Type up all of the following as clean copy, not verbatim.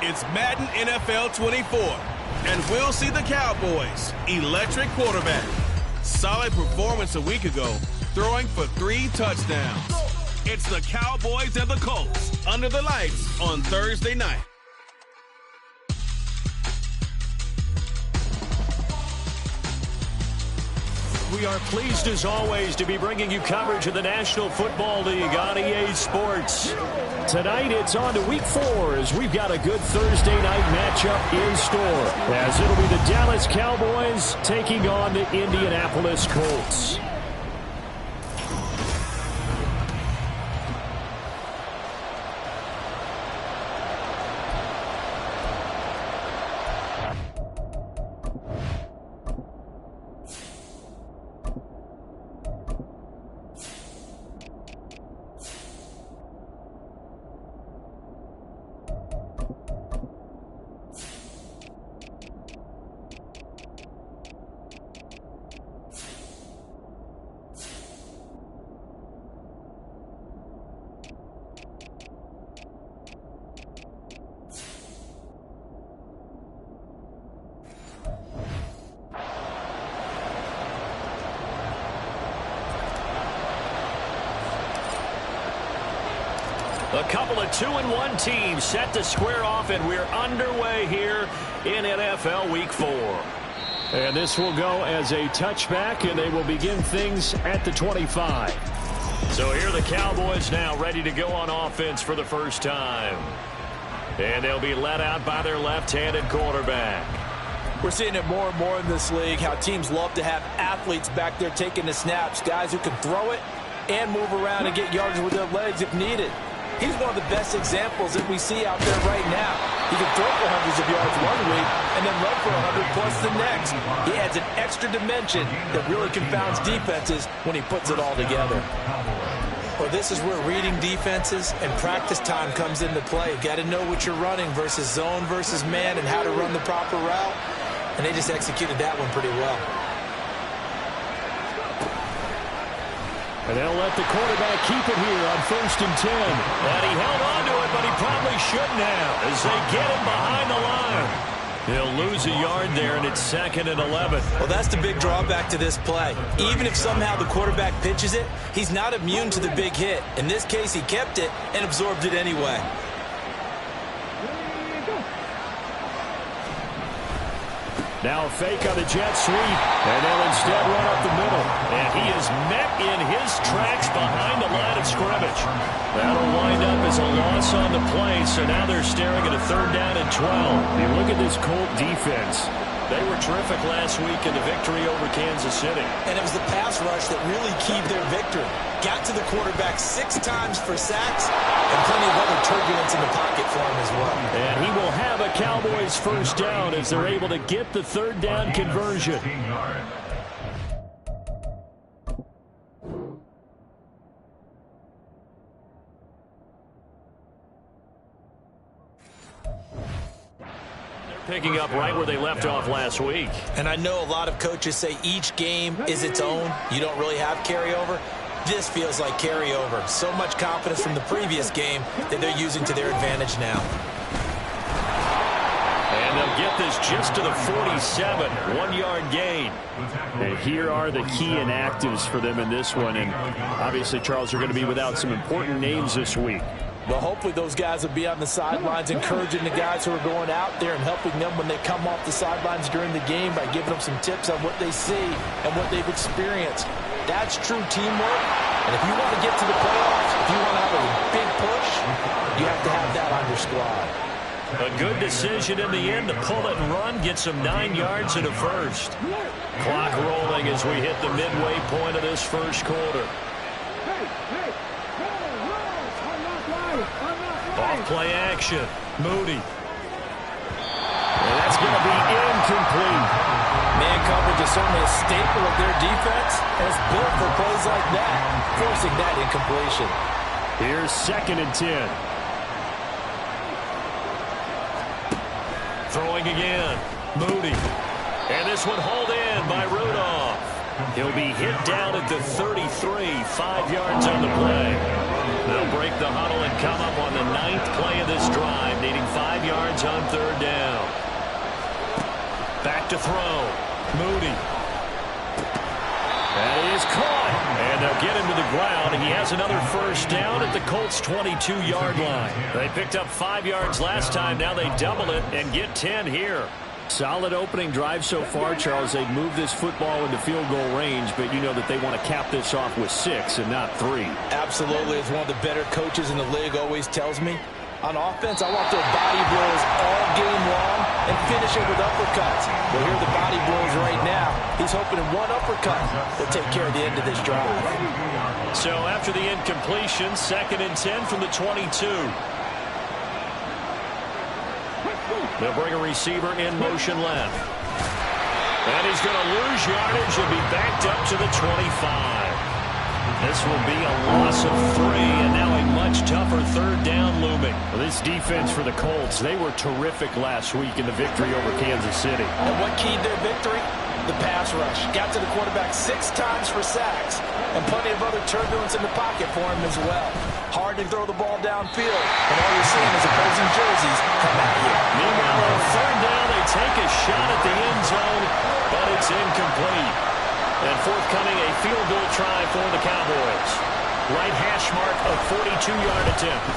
It's Madden NFL 24, and we'll see the Cowboys' electric quarterback. Solid performance a week ago, throwing for 3 touchdowns. It's the Cowboys and the Colts under the lights on Thursday night. We are pleased, as always, to be bringing you coverage of the National Football League on EA Sports. Tonight, it's on to Week 4 as we've got a good Thursday night matchup in store, as it'll be the Dallas Cowboys taking on the Indianapolis Colts. A couple of 2-1 teams set to square off, and we're underway here in NFL Week 4. And this will go as a touchback, and they will begin things at the 25. So here are the Cowboys now ready to go on offense for the first time. And they'll be led out by their left-handed quarterback. We're seeing it more and more in this league, how teams love to have athletes back there taking the snaps, guys who can throw it and move around and get yards with their legs if needed. He's one of the best examples that we see out there right now. He can throw for hundreds of yards one week and then run for 100 plus the next. He adds an extra dimension that really confounds defenses when he puts it all together. Well, this is where reading defenses and practice time comes into play. Got to know what you're running versus zone versus man and how to run the proper route. And they just executed that one pretty well. And they'll let the quarterback keep it here on 1st and 10. And he held on to it, but he probably shouldn't have as they get him behind the line. He'll lose a yard there, and it's 2nd and 11. Well, that's the big drawback to this play. Even if somehow the quarterback pitches it, he's not immune to the big hit. In this case, he kept it and absorbed it anyway. Now a fake on the jet sweep, and they'll instead run up the middle. And he is met in his tracks behind the line of scrimmage. That'll wind up as a loss on the play, so now they're staring at a 3rd down and 12. You look at this Colt defense. They were terrific last week in the victory over Kansas City. And it was the pass rush that really keyed their victory. Got to the quarterback 6 times for sacks and plenty of other turbulence in the pocket for him as well. And he will have a Cowboys 1st down as they're able to get the 3rd down conversion. Picking up right where they left off last week. And I know a lot of coaches say each game is its own. You don't really have carryover. This feels like carryover. So much confidence from the previous game that they're using to their advantage now. And they'll get this just to the 47, 1-yard gain. And here are the key inactives for them in this one. And obviously, Charles, are going to be without some important names this week. Well, hopefully those guys will be on the sidelines encouraging the guys who are going out there and helping them when they come off the sidelines during the game by giving them some tips on what they see and what they've experienced. That's true teamwork. And if you want to get to the playoffs, if you want to have a big push, you have to have that on your squad. A good decision in the end to pull it and run, get some 9 yards in a 1st. Clock rolling as we hit the midway point of this 1st quarter. Off-play action. Moody. And that's going to be incomplete. Man coverage is certainly a staple of their defense, and it's built for plays like that, forcing that incompletion. Here's 2nd and 10. Throwing again. Moody. And this one hauled in by Rudolph. He'll be hit down at the 33, 5 yards on the play. They'll break the huddle and come up on the 9th play of this drive, needing 5 yards yards on third down. Back to throw. Moody. That is caught. And they'll get him to the ground. He has another first down at the Colts' 22-yard line. They picked up 5 yards last time. Now they double it and get 10 here. Solid opening drive so far, Charles. They've moved this football into field goal range, but you know that they want to cap this off with 6 and not 3. Absolutely. As one of the better coaches in the league always tells me, on offense, I want their body blows all game long and finish it with uppercuts. Well, here are the body blows right now. He's hoping in one uppercut will take care of the end of this drive. So after the incompletion, 2nd and 10 from the 22. They'll bring a receiver in motion left. And he's going to lose yardage and be backed up to the 25. This will be a loss of 3, and now a much tougher third down looming. Well, this defense for the Colts, they were terrific last week in the victory over Kansas City. And what keyed their victory? The pass rush. Got to the quarterback 6 times for sacks, and plenty of other turbulence in the pocket for him as well. Hard to throw the ball downfield, and all you're seeing is opposing jerseys come at you. Meanwhile, on third down, they take a shot at the end zone, but it's incomplete. And forthcoming, a field goal try for the Cowboys. Right hash mark of 42-yard attempt.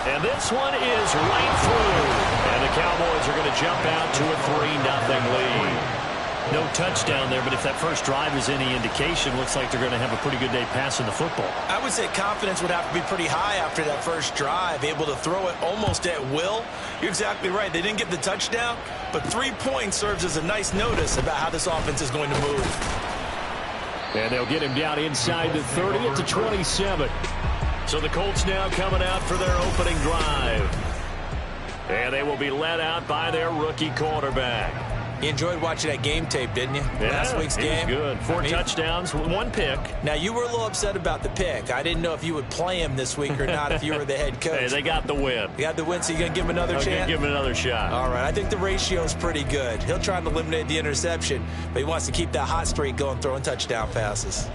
And this one is right through. And the Cowboys are going to jump out to a 3-0 lead. No touchdown there, but if that first drive is any indication, looks like they're going to have a pretty good day passing the football. I would say confidence would have to be pretty high after that first drive, able to throw it almost at will. You're exactly right. They didn't get the touchdown, but 3 points serves as a nice notice about how this offense is going to move. And they'll get him down inside the 30 at the 27. So the Colts now coming out for their opening drive. And they will be led out by their rookie quarterback. You enjoyed watching that game tape, didn't you? Yeah, Last week's game. It was good. 4 touchdowns, 1 pick. Now, you were a little upset about the pick. I didn't know if you would play him this week or not if you were the head coach. Hey, they got the win. You got the win, so you're going to give him another chance? I'm going to give him another shot. All right, I think the ratio is pretty good. He'll try to eliminate the interception, but he wants to keep that hot streak going, throwing touchdown passes.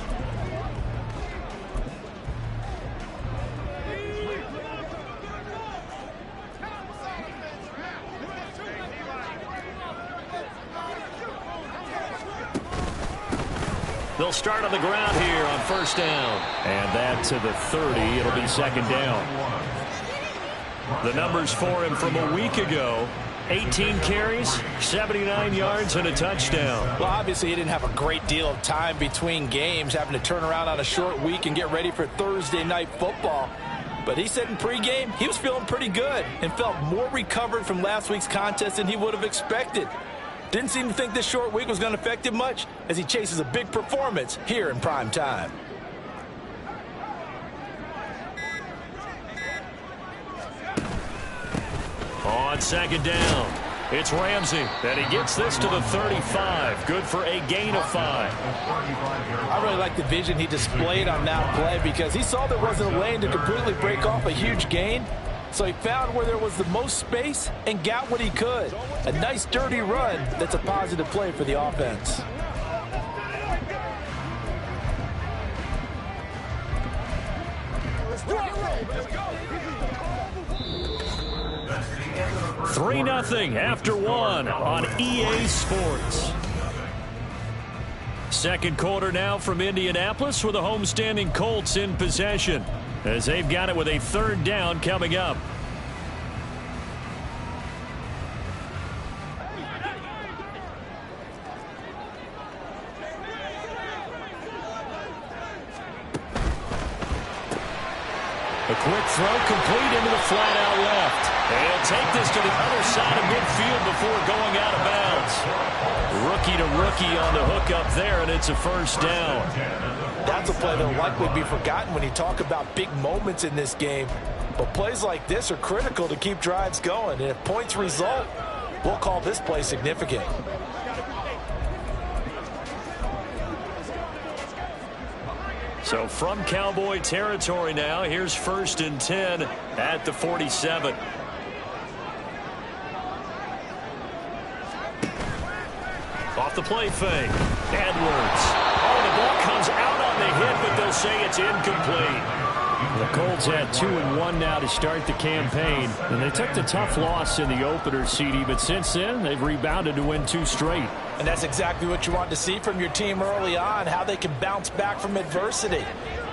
They'll start on the ground here on first down. And that to the 30. It'll be 2nd down. The numbers for him from a week ago. 18 carries, 79 yards, and a touchdown. Well, obviously, he didn't have a great deal of time between games, having to turn around on a short week and get ready for Thursday night football. But he said in pregame he was feeling pretty good and felt more recovered from last week's contest than he would have expected. Didn't seem to think this short week was going to affect him much as he chases a big performance here in prime time. On 2nd down, it's Ramsey, and he gets this to the 35. Good for a gain of 5. I really like the vision he displayed on that play because he saw there wasn't a lane to completely break off a huge gain. So he found where there was the most space and got what he could. A nice dirty run that's a positive play for the offense. Three 3-0 after 1 on EA Sports. Second quarter now from Indianapolis with the homestanding Colts in possession as they've got it with a 3rd down coming up. A quick throw complete into the flat out left. And he'll take this to the other side of midfield before going out of bounds. Rookie to rookie on the hook up there, and it's a 1st down. That's a play that will likely be forgotten when you talk about big moments in this game. But plays like this are critical to keep drives going. And if points result, we'll call this play significant. So from Cowboy territory now, here's 1st and 10 at the 47. Off the play fake. Edwards. Oh, the ball comes out on the hit, but they'll say it's incomplete. The Colts had 2-1 now to start the campaign, and they took the tough loss in the opener, CD, but since then they've rebounded to win 2 straight. And that's exactly what you want to see from your team early on, how they can bounce back from adversity.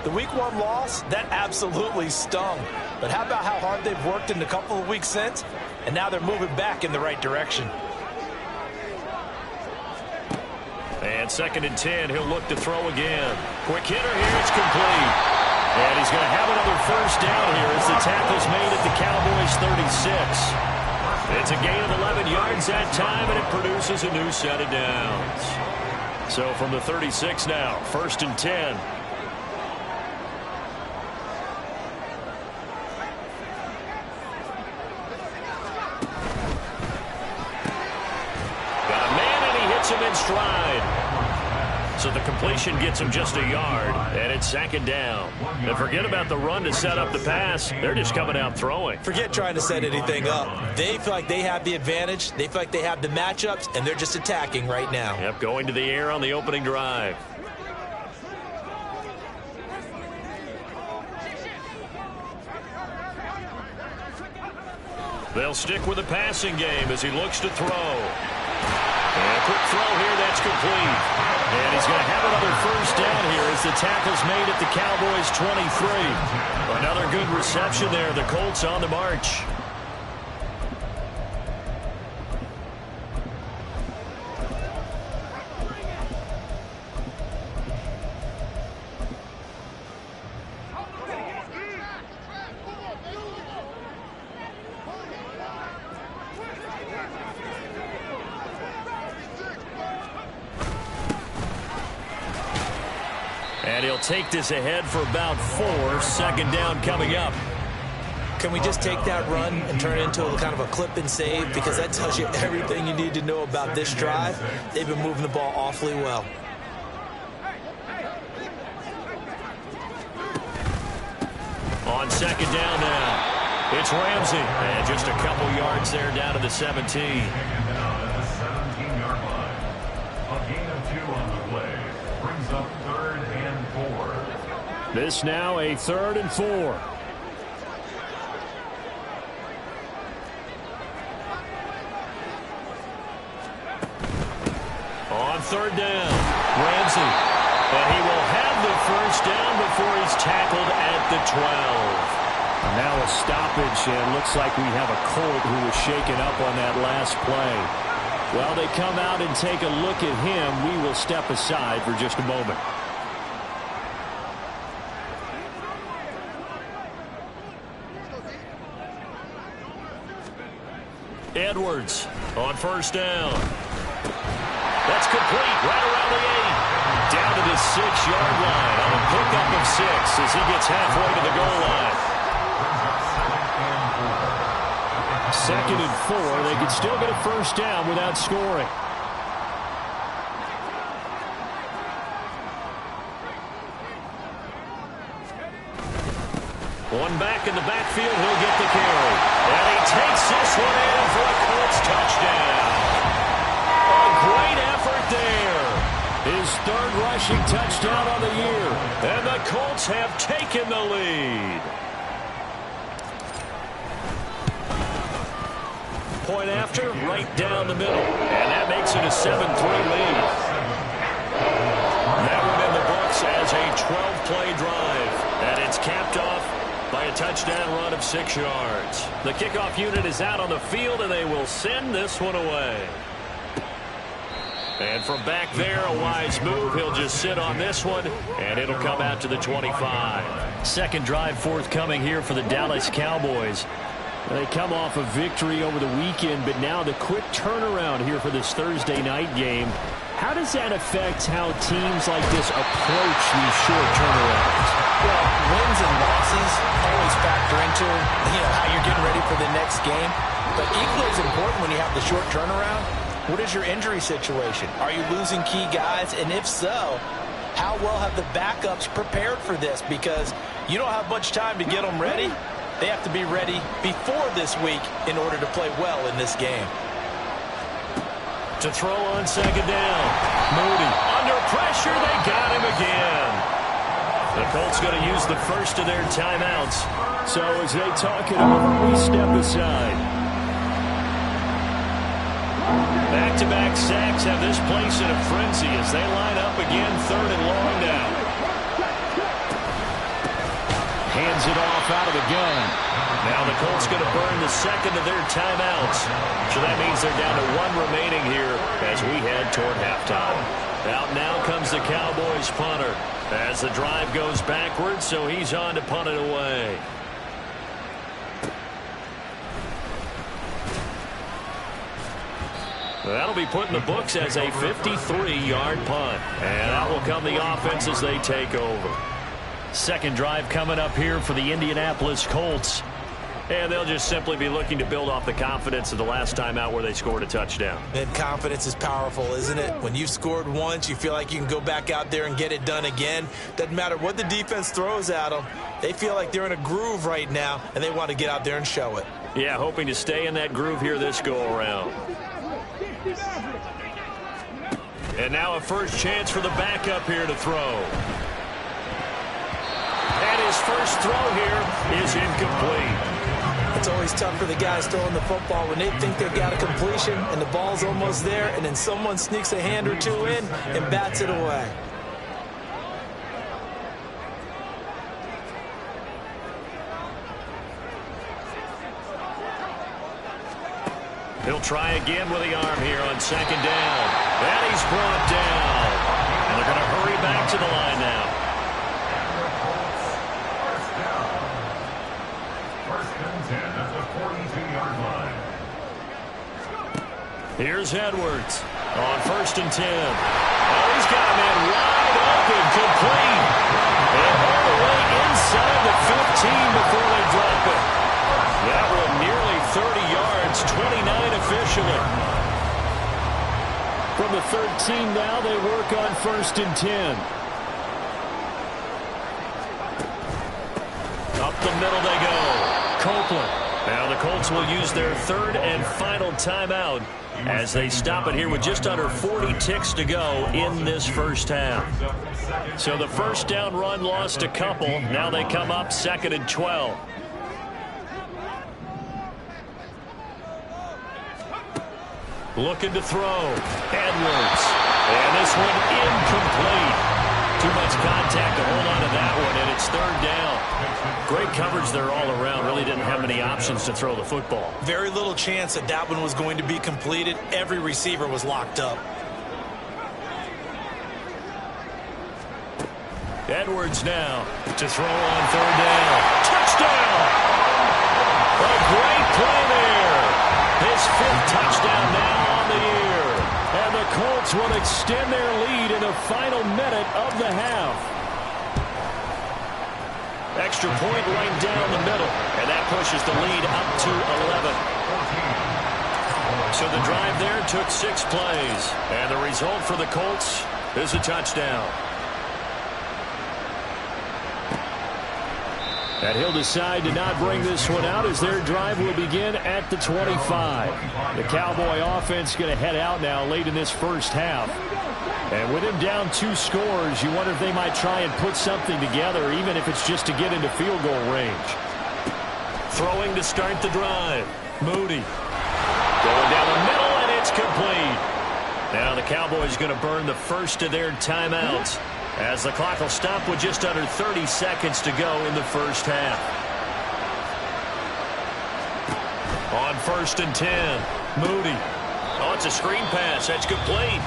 The Week 1 loss, that absolutely stung. But how about how hard they've worked in the couple of weeks since? And now they're moving back in the right direction. And 2nd and 10, he'll look to throw again. Quick hitter here, it's complete. And he's going to have another first down here as the tackle's made at the Cowboys' 36. It's a gain of 11 yards that time, and it produces a new set of downs. So from the 36 now, 1st and 10. Got a man, and he hits him in stride. So the completion gets him just a yard, and it's 2nd down. And forget about the run to set up the pass. They're just coming out throwing. Forget trying to set anything up. They feel like they have the advantage. They feel like they have the matchups, and they're just attacking right now. Yep, going to the air on the opening drive. They'll stick with the passing game as he looks to throw. And a quick throw here, that's complete. And he's going to have another first down here as the tackle's made at the Cowboys' 23. Another good reception there. The Colts on the march. And he'll take this ahead for about 4. 2nd down coming up. Can we just take that run and turn it into a kind of a clip and save? Because that tells you everything you need to know about this drive. They've been moving the ball awfully well. On 2nd down now, it's Ramsey. And just a couple yards there down to the 17. This now a 3rd and 4. On 3rd down, Ramsey. And he will have the first down before he's tackled at the 12. Now a stoppage, and looks like we have a Colt who was shaken up on that last play. Well, they come out and take a look at him. We will step aside for just a moment. Edwards on 1st down. That's complete right around the 8. Down to the 6-yard line on a pickup of 6 as he gets halfway to the goal line. 2nd and 4. They can still get a first down without scoring. One back in the backfield, he'll get the carry. And he takes this one in for a Colts touchdown. A great effort there. His 3rd rushing touchdown on the year. And the Colts have taken the lead. Point after, right down the middle. And that makes it a 7-3 lead. That one in the books as a 12-play drive. And it's capped off by a touchdown run of 6 yards. The kickoff unit is out on the field, and they will send this one away. And from back there, a wise move. He'll just sit on this one, and it'll come out to the 25. 2nd drive forthcoming here for the Dallas Cowboys. They come off a victory over the weekend, but now the quick turnaround here for this Thursday night game. How does that affect how teams like this approach these short turnarounds? Well, wins and losses always factor into, how you're getting ready for the next game. But equally as important when you have the short turnaround, what is your injury situation? Are you losing key guys? And if so, how well have the backups prepared for this? Because you don't have much time to get them ready. They have to be ready before this week in order to play well in this game. To throw on 2nd down. Moody under pressure. They got him again. The Colts going to use the first of their timeouts. So as they talk it over, we step aside. Back-to-back sacks have this place in a frenzy as they line up again, 3rd and long now. Hands it off out of the gun. Now the Colts going to burn the second of their timeouts. So that means they're down to 1 remaining here as we head toward halftime. Out now comes the Cowboys punter as the drive goes backwards, so he's on to punt it away. That'll be put in the books as a 53-yard punt. And out will come the offense as they take over. Second drive coming up here for the Indianapolis Colts. And they'll just simply be looking to build off the confidence of the last time out where they scored a touchdown. And confidence is powerful, isn't it? When you've scored once, you feel like you can go back out there and get it done again. Doesn't matter what the defense throws at them. They feel like they're in a groove right now, and they want to get out there and show it. Yeah, hoping to stay in that groove here this go-around. And now a first chance for the backup here to throw. And his first throw here is incomplete. It's always tough for the guys throwing the football when they think they've got a completion and the ball's almost there, and then someone sneaks a hand or two in and bats it away. He'll try again with the arm here on second down. And he's brought down. And they're going to hurry back to the line now. Here's Edwards on 1st and 10. Oh, he's got a man wide open, complete. And all the way inside the 15 before they drop it. That one nearly 30 yards, 29 officially. From the 13 now, they work on 1st and 10. Up the middle they go. Copeland. Now the Colts will use their 3rd and final timeout as they stop it here with just under 40 ticks to go in this first half. So the first down run lost a couple. Now they come up 2nd and 12. Looking to throw. Edwards. And this one incomplete. Too much contact to hold on to that one, and it's 3rd down. Great coverage there all around. Really didn't have many options to throw the football. Very little chance that that one was going to be completed. Every receiver was locked up. Edwards now to throw on 3rd down. Touchdown! A great play there. His 5th touchdown now on the year. And the Colts will extend their lead in the final minute of the half. Extra point right down the middle. And that pushes the lead up to 11. So the drive there took 6 plays. And the result for the Colts is a touchdown. And he'll decide to not bring this one out as their drive will begin at the 25. The Cowboy offense going to head out now late in this first half. And with him down 2 scores, you wonder if they might try and put something together, even if it's just to get into field goal range. Throwing to start the drive. Moody. Going down the middle, and it's complete. Now the Cowboys going to burn the first of their timeouts, as the clock will stop with just under 30 seconds to go in the first half. On 1st and 10, Moody. Oh, it's a screen pass. That's complete.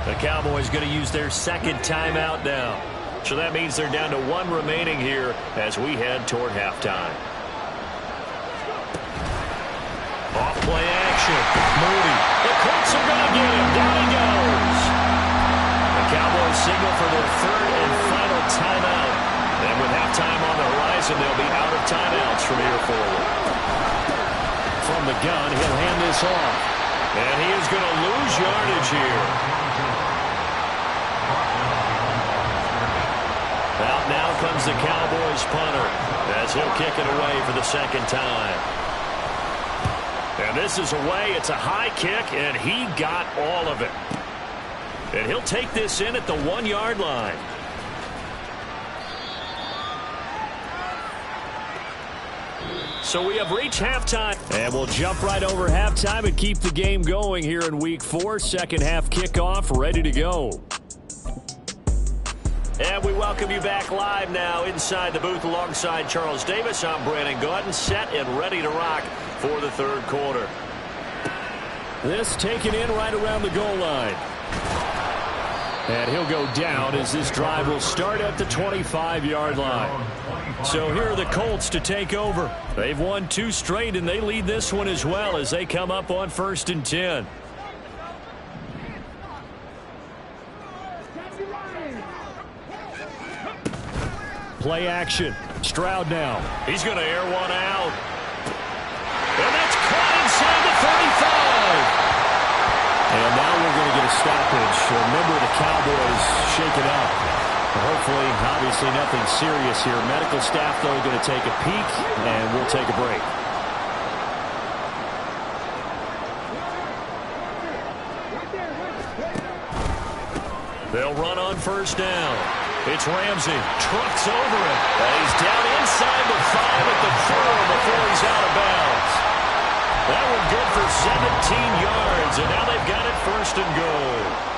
The Cowboys going to use their 2nd timeout now. So that means they're down to 1 remaining here as we head toward halftime. Off play action. Moody. The Colts are going to get him. Down he goes. The Cowboys signal for their 3rd and final timeout. And with halftime on the horizon, they'll be out of timeouts from here forward. From the gun, he'll hand this off. And he is going to lose yardage here. Out now comes the Cowboys punter as he'll kick it away for the 2nd time. And this is away. It's a high kick, and he got all of it. And he'll take this in at the 1-yard line. So we have reached halftime. And we'll jump right over halftime and keep the game going here in Week 4. Second half kickoff, ready to go. And we welcome you back live now inside the booth alongside Charles Davis. I'm Brandon Gaudin, set and ready to rock for the third quarter. This taken in right around the goal line. And he'll go down as this drive will start at the 25-yard line. So here are the Colts to take over. They've won 2 straight, and they lead this one as well as they come up on 1st and 10. Play action. Stroud now. He's going to air one out. And that's caught inside the 35. And now we're going to get a stoppage. Remember, the Cowboys shaken up. Hopefully, obviously nothing serious here. Medical staff, though, going to take a peek, and we'll take a break. They'll run on 1st down. It's Ramsey. Trucks over it. And he's down inside the 5 at the 4 before he's out of bounds. That one good for 17 yards, and now they've got it 1st and goal.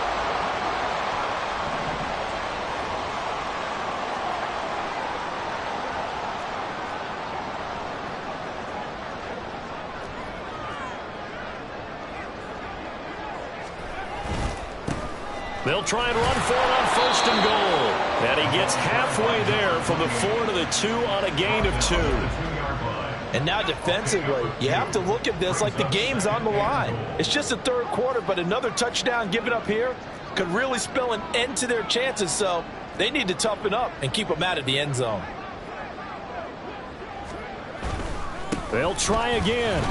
They'll try and run for it on 1st and goal. And he gets halfway there from the 4 to the 2 on a gain of 2. And now defensively, you have to look at this like the game's on the line. It's just the third quarter, but another touchdown given up here could really spell an end to their chances. So they need to toughen up and keep them out of the end zone. They'll try again.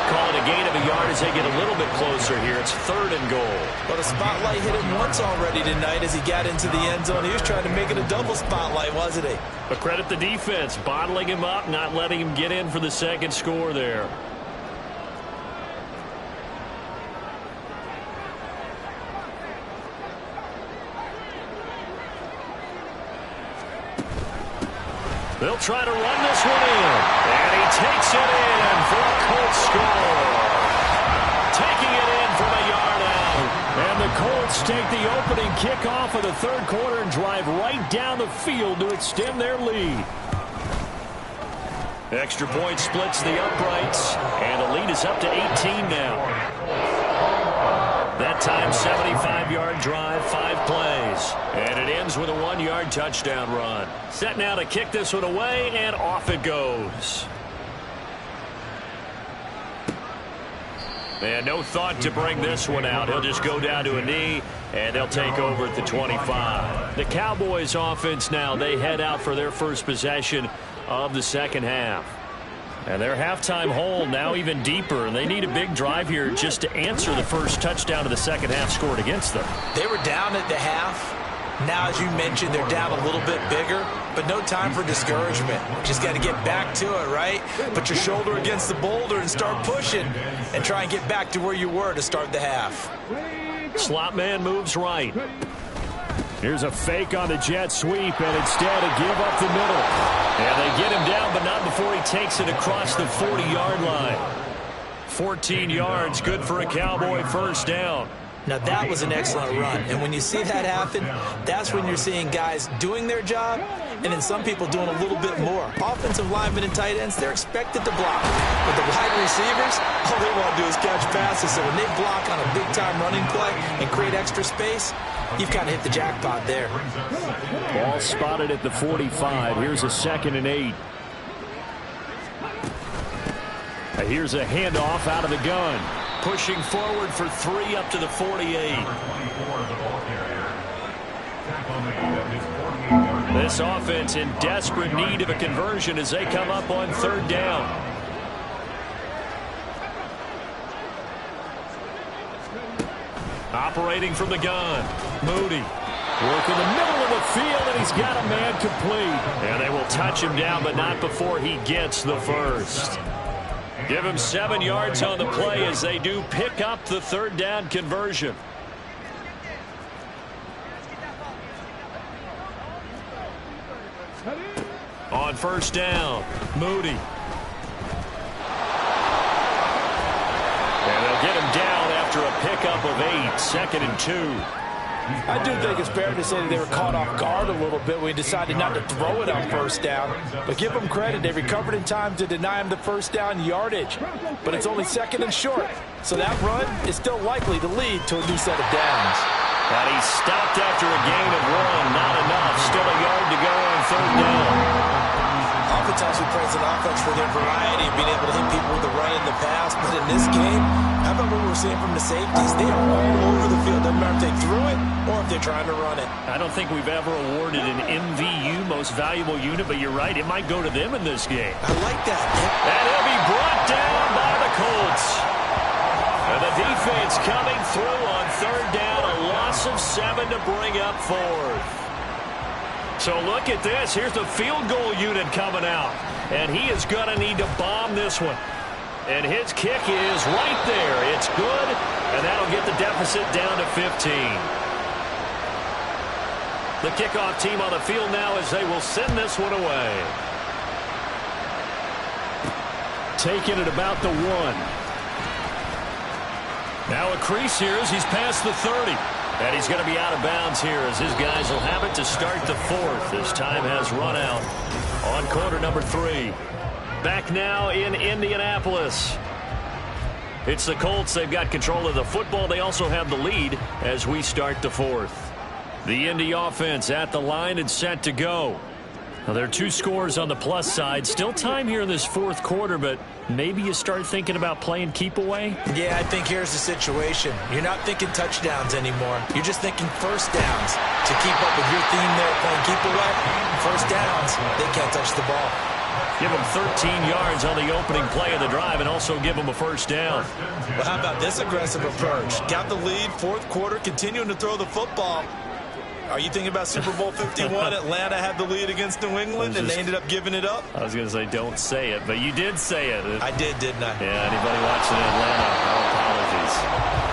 Call it a gain of a yard as they get a little bit closer here. It's 3rd and goal. Well, the spotlight hit him once already tonight as he got into the end zone. He was trying to make it a double spotlight, wasn't he? But credit the defense, bottling him up, not letting him get in for the second score there. They'll try to run this one in. And he takes it in for a Colts score. Taking it in from a yard out. And the Colts take the opening kickoff of the third quarter and drive right down the field to extend their lead. Extra point splits the uprights. And the lead is up to 18 now. That time, 75-yard drive, 5 plays. And it ends with a 1-yard touchdown run. Set now to kick this one away, and off it goes. And no thought to bring this one out. He'll just go down to a knee, and they'll take over at the 25. The Cowboys offense now, they head out for their first possession of the second half. And their halftime hole now even deeper, and they need a big drive here just to answer the first touchdown of the second half scored against them. They were down at the half. Now, as you mentioned, they're down a little bit bigger, but no time for discouragement. Just got to get back to it, right? Put your shoulder against the boulder and start pushing and try and get back to where you were to start the half. Slot man moves right. Here's a fake on the jet sweep, and instead a give up the middle. And they get him down, but not before he takes it across the 40-yard line. 14 yards, good for a Cowboy first down. Now, that was an excellent run. And when you see that happen, that's when you're seeing guys doing their job and then some people doing a little bit more. Offensive linemen and tight ends, they're expected to block. But the wide receivers, all they want to do is catch passes. So when they block on a big-time running play and create extra space, you've kind of hit the jackpot there. Ball spotted at the 45. Here's a 2nd and 8. Here's a handoff out of the gun. Pushing forward for 3 up to the 48. This offense in desperate need of a conversion as they come up on 3rd down. Operating from the gun. Moody. Working the middle of the field, and he's got a man complete. And they will touch him down, but not before he gets the first. Give him 7 yards on the play as they do pick up the 3rd down conversion. On first down. Moody. And they'll get him down after a pickup of 8, 2nd and 2. I do think it's fair to say that they were caught off guard a little bit when we decided not to throw it on first down. But give them credit. They recovered in time to deny him the first down yardage. But it's only 2nd and short. So that run is still likely to lead to a new set of downs. And he stopped after a gain of 1. Not enough. Still a yard to go on 3rd down. Oftentimes we praise an offense for their variety of being able to hit people with the run and the pass. But in this game, how about what we're seeing from the safeties? They are all over the field. Doesn't matter if they threw it or if they're trying to run it. I don't think we've ever awarded an MVU, most valuable unit, but you're right. It might go to them in this game. I like that. And he'll be brought down by the Colts. And the defense coming through on 3rd down. A loss of 7 to bring up 4th. So look at this. Here's the field goal unit coming out. And he is going to need to bomb this one. And his kick is right there. It's good. And that'll get the deficit down to 15. The kickoff team on the field now as they will send this one away. Taking it about the 1. Now a crease here as he's past the 30. And he's going to be out of bounds here as his guys will have it to start the 4th. This time has run out on quarter number 3. Back now in Indianapolis. It's the Colts. They've got control of the football. They also have the lead as we start the 4th. The Indy offense at the line and set to go. Now, there are 2 scores on the plus side. Still time here in this 4th quarter, but maybe you start thinking about playing keep away? Yeah, I think here's the situation. You're not thinking touchdowns anymore. You're just thinking first downs. To keep up with your theme there, playing keep away, first downs, they can't touch the ball. Give them 13 yards on the opening play of the drive and also give them a first down. Well, how about this aggressive approach? Got the lead, 4th quarter, continuing to throw the football. Are you thinking about Super Bowl 51? Atlanta had the lead against New England, and they ended up giving it up? I was going to say don't say it, but you did say it. I did, didn't I? Yeah, anybody watching Atlanta, our apologies.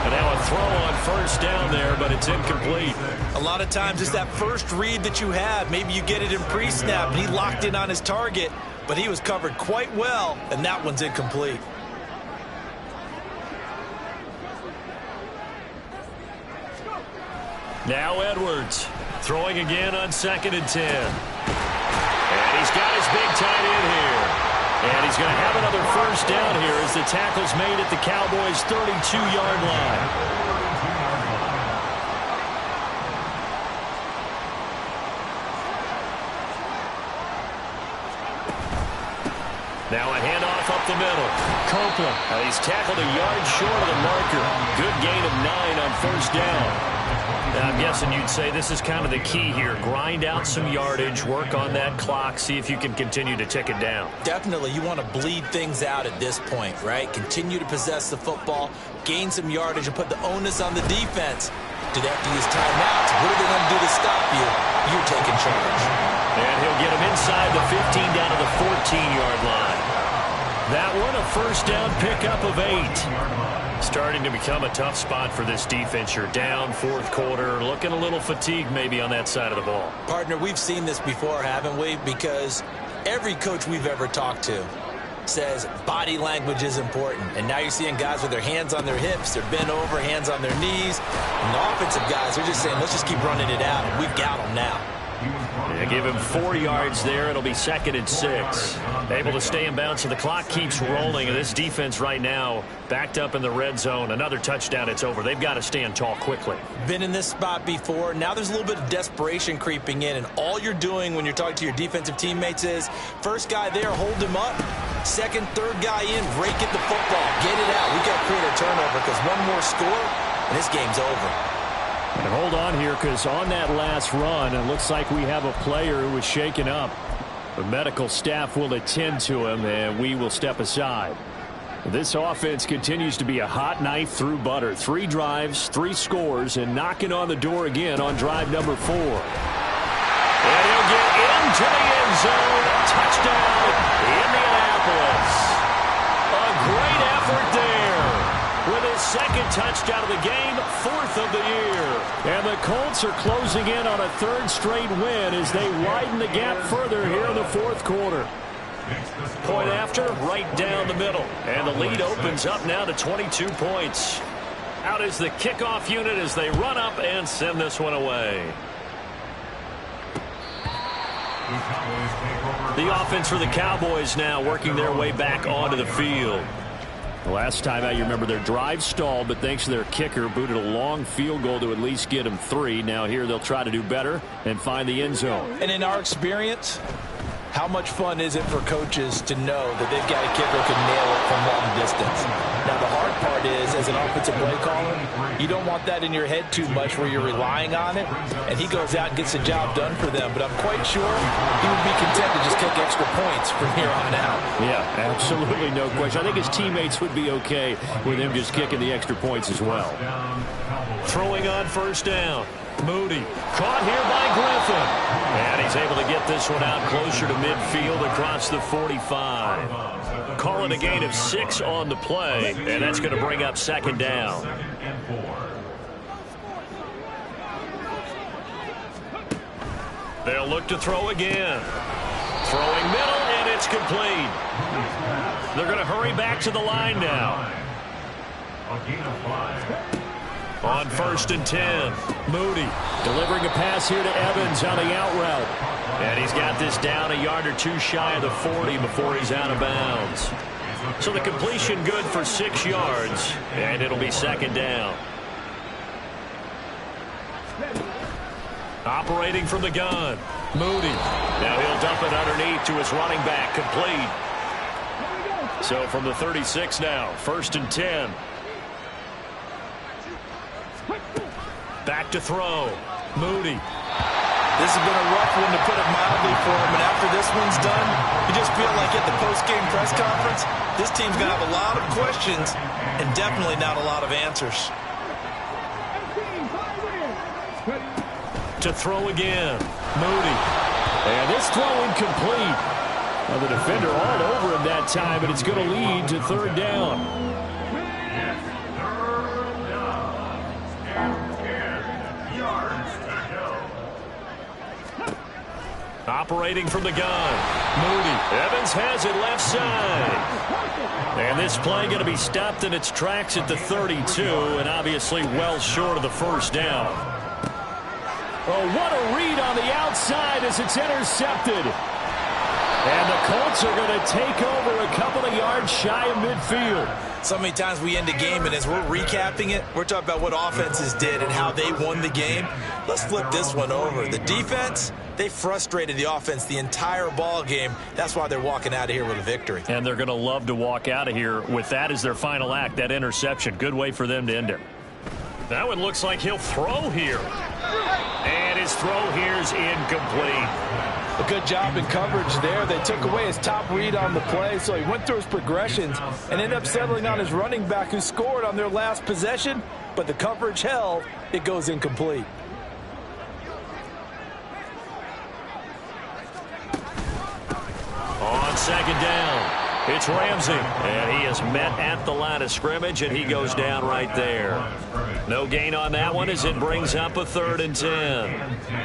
And now a throw on first down there, but it's incomplete. A lot of times it's that first read that you have. Maybe you get it in pre-snap, and he locked in on his target, but he was covered quite well, and that one's incomplete. Now Edwards throwing again on 2nd and 10. And he's got his big tight end here. And he's going to have another first down here as the tackle's made at the Cowboys' 32-yard line. Now a handoff up the middle. Copeland. He's tackled a yard short of the marker. Good gain of 9 on first down. Now, I'm guessing you'd say this is kind of the key here. Grind out some yardage, work on that clock, see if you can continue to tick it down. Definitely. You want to bleed things out at this point, right? Continue to possess the football, gain some yardage, and put the onus on the defense. Do they have to use timeouts? What are they going to do to stop you? You're taking charge. And he'll get him inside the 15 down to the 14-yard line. That one, a first down pickup of 8. Starting to become a tough spot for this defense. You're down 4th quarter, looking a little fatigued maybe on that side of the ball. Partner, we've seen this before, haven't we? Because every coach we've ever talked to says body language is important. And now you're seeing guys with their hands on their hips, they're bent over, hands on their knees. And the offensive guys are just saying, let's just keep running it out, and we've got them now. They give him 4 yards there. It'll be 2nd and 6. Able to stay in bounds, so the clock keeps rolling. And this defense right now backed up in the red zone. Another touchdown, it's over. They've got to stand tall quickly. Been in this spot before. Now there's a little bit of desperation creeping in. And all you're doing when you're talking to your defensive teammates is, first guy there, hold him up. Second, third guy in, rake at the football. Get it out. We've got to create a turnover because one more score, and this game's over. And hold on here, because on that last run, it looks like we have a player who was shaken up. The medical staff will attend to him, and we will step aside. This offense continues to be a hot knife through butter. 3 drives, 3 scores, and knocking on the door again on drive number 4. And he'll get into the end zone. Touchdown, Indianapolis. A great effort there with his second touchdown of the game, 4th of the year. And the Colts are closing in on a 3rd straight win as they widen the gap further here in the 4th quarter. Point after, right down the middle. And the lead opens up now to 22 points. Out is the kickoff unit as they run up and send this one away. The offense for the Cowboys now working their way back onto the field. The last time out, you remember their drive stalled, but thanks to their kicker, booted a long field goal to at least get them 3. Now here they'll try to do better and find the end zone. And in our experience, how much fun is it for coaches to know that they've got a kicker who can nail it from long distance? Now, the hard part is, as an offensive play caller, you don't want that in your head too much where you're relying on it, and he goes out and gets the job done for them. But I'm quite sure he would be content to just kick extra points from here on out. Yeah, absolutely no question. I think his teammates would be okay with him just kicking the extra points as well. Throwing on 1st down. Moody caught here by Griffin. And he's able to get this one out closer to midfield across the 45. Calling a gain of 6 on the play, and that's going to bring up 2nd down. They'll look to throw again. Throwing middle, and it's complete. They're going to hurry back to the line now. On 1st and 10, Moody delivering a pass here to Evans on the out route. And he's got this down a yard or 2 shy of the 40 before he's out of bounds. So the completion good for 6 yards, and it'll be 2nd down. Operating from the gun, Moody. Now he'll dump it underneath to his running back, complete. So from the 36 now, 1st and 10. Back to throw. Moody. This has been a rough one, to put it mildly, for him. And after this one's done, you just feel like at the post-game press conference, this team's going to have a lot of questions and definitely not a lot of answers. To throw again. Moody. And this throw incomplete. Well, the defender all over him that time, but it's going to lead to 3rd down. Operating from the gun, Moody. Evans has it left side. And this play going to be stopped in its tracks at the 32, and obviously well short of the 1st down. Oh, what a read on the outside as it's intercepted. And the Colts are going to take over a couple of yards shy of midfield. So many times we end a game, and as we're recapping it, we're talking about what offenses did and how they won the game. Let's flip this one over. The defense, they frustrated the offense the entire ball game. That's why they're walking out of here with a victory. And they're going to love to walk out of here with that as their final act, that interception. Good way for them to end it. That one looks like he'll throw here. And his throw here is incomplete. A good job in coverage there. They took away his top read on the play, so he went through his progressions and ended up settling on his running back, who scored on their last possession, but the coverage held. It goes incomplete. On 2nd down, it's Ramsey, and he is met at the line of scrimmage, and he goes down right there. No gain on that one as it brings up a 3rd and 10.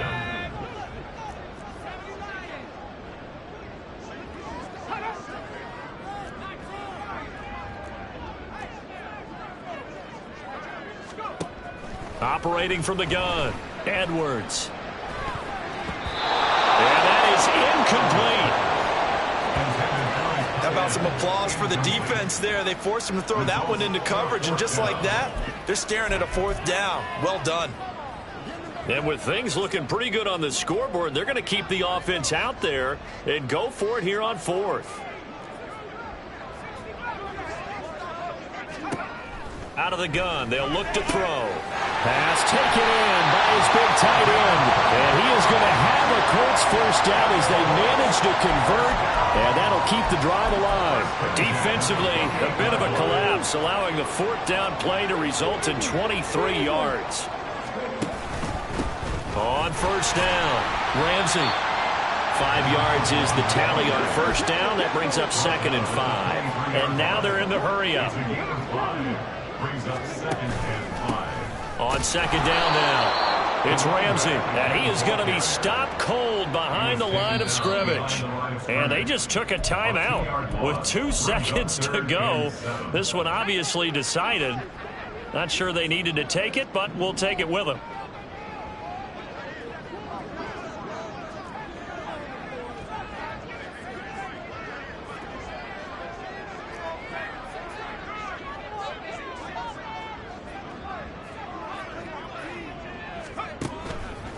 Operating from the gun, Edwards. And that is incomplete. How about some applause for the defense there? They forced him to throw that one into coverage, and just like that, they're staring at a 4th down. Well done. And with things looking pretty good on the scoreboard, they're going to keep the offense out there and go for it here on 4th. Out of the gun, they'll look to throw. Pass taken in by his big tight end. And he is going to have a Colts 1st down as they manage to convert. And that'll keep the drive alive. Defensively, a bit of a collapse, allowing the 4th down play to result in 23 yards. On 1st down, Ramsey. 5 yards is the tally on 1st down. That brings up 2nd and 5. And now they're in the hurry-up. brings up 2nd and 5. On 2nd down now, it's Ramsey, and he is going to be stopped cold behind the line of scrimmage. And they just took a timeout with 2 seconds to go. This one obviously decided. Not sure they needed to take it, but we'll take it with them.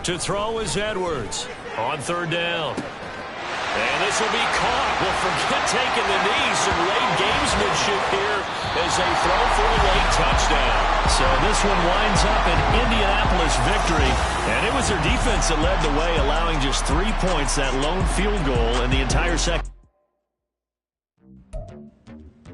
To throw is Edwards on 3rd down. And this will be caught. Well, forget taking the knee. Some late gamesmanship here as they throw for a late touchdown. So this one winds up an Indianapolis victory. And it was their defense that led the way, allowing just 3 points, that lone field goal in the entire second